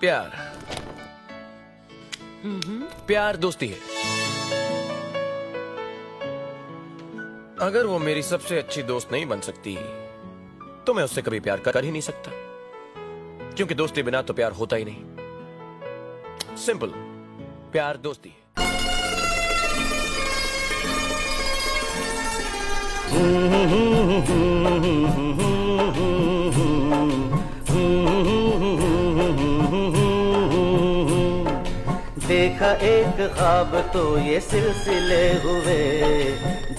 प्यार प्यार दोस्ती है। अगर वो मेरी सबसे अच्छी दोस्त नहीं बन सकती तो मैं उससे कभी प्यार कर ही नहीं सकता, क्योंकि दोस्ती बिना तो प्यार होता ही नहीं। सिंपल, प्यार दोस्ती है। देखा एक ख्वाब तो ये सिलसिले हुए,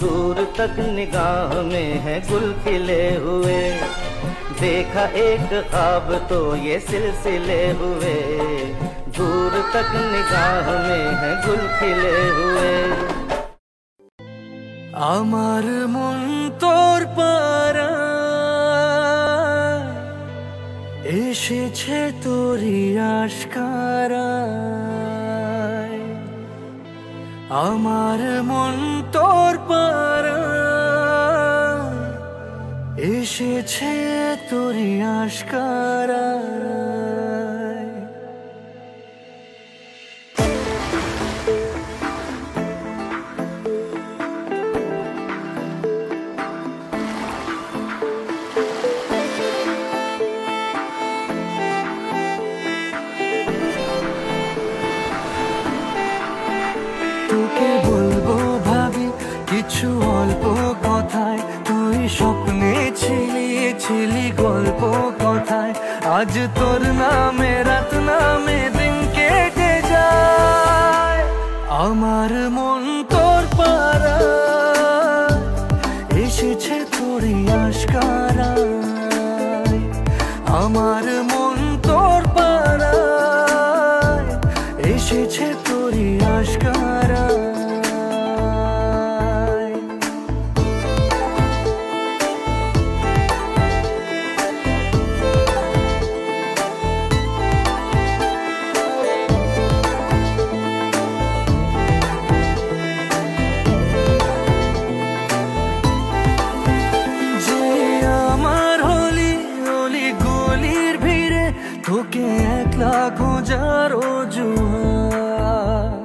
दूर तक निगाह में है गुल खिले हुए। देखा एक ख्वाब तो ये सिलसिले हुए, दूर तक निगाह में है गुल खिले हुए। আমার মন তোর পারা এসেছে তোরই আশকারায়। আমার মন তোর পারা এসেছে তোরই আশকারায়। তোকে বলবো ভাবি কিছু অল্প কথায়, তুই স্বপ্নে ছিলি গল্প কথায়। আজ তোর নামে রাত নামে দিন কেটে যায়। আমার মন তোর পারা এসেছে তোরই আশকারায়। আমার মন তোর পারা এসেছে তোরই আশকারায়। যে আমার হলি অলি গলির ভিড়ে তোকে একলা খোঁজার অজুহাত।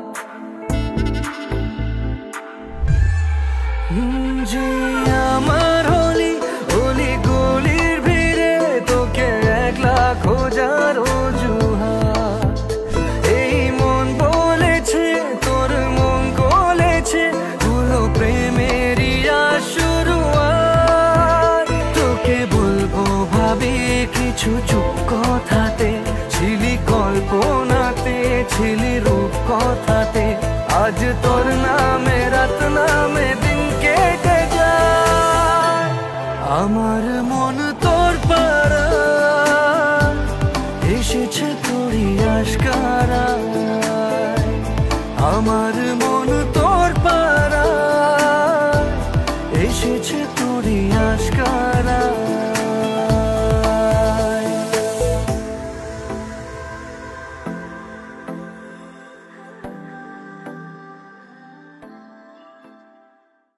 যে আমার হলি অলি গলির ভিড়ে তোকে একলা খোঁজার অজুহাত। এই মন বলেছে তোর মন গলেছে, হলো প্রেমেরই শুরুয়াত। তোকে বলবো ভাবি কিছু চুপ কথাতে, ছিলি কল্পনাতে ছিলি রূপ কথাতে। আজ তোর নামে রাত নামে দিন কেটে যায়। আমার মন তোর পারা এসেছে তোরই আশকারায়। আমার মন তোর পারা এসেছে তোরই আশকারায়।